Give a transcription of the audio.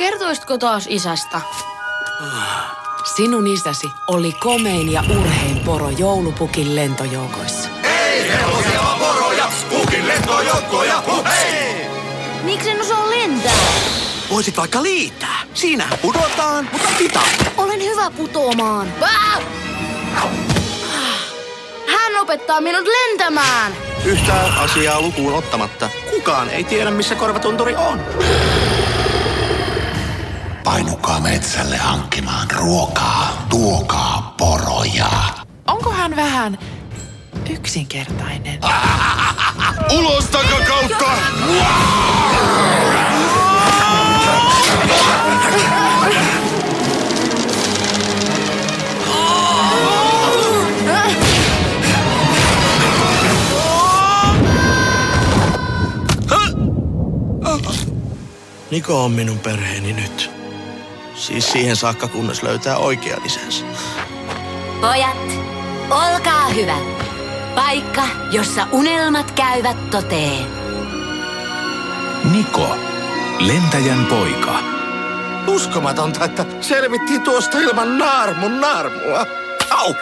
Kertoisitko taas isästä? Sinun isäsi oli komein ja urhein poro joulupukin lentojoukoissa. Ei hevosia, vaan poroja, pukin lentojoukkoja, hei! Miksi en osaa lentää? Voisit vaikka liittää. Siinä pudotaan, mutta hitaasti. Olen hyvä putoamaan. Hän opettaa minut lentämään. Yhtä asiaa lukuun ottamatta. Kukaan ei tiedä, missä korvatunturi on. Painukaa metsälle hankkimaan ruokaa, tuokaa poroja. Onko hän vähän yksinkertainen? Ulos takakautta! Niko on minun perheeni nyt. Siis siihen saakka, kunnes löytää oikean isänsä. Pojat, olkaa hyvät. Paikka, jossa unelmat käyvät toteen. Niko, lentäjän poika. Uskomatonta, että selvittiin tuosta ilman naarmun naarmua. Au!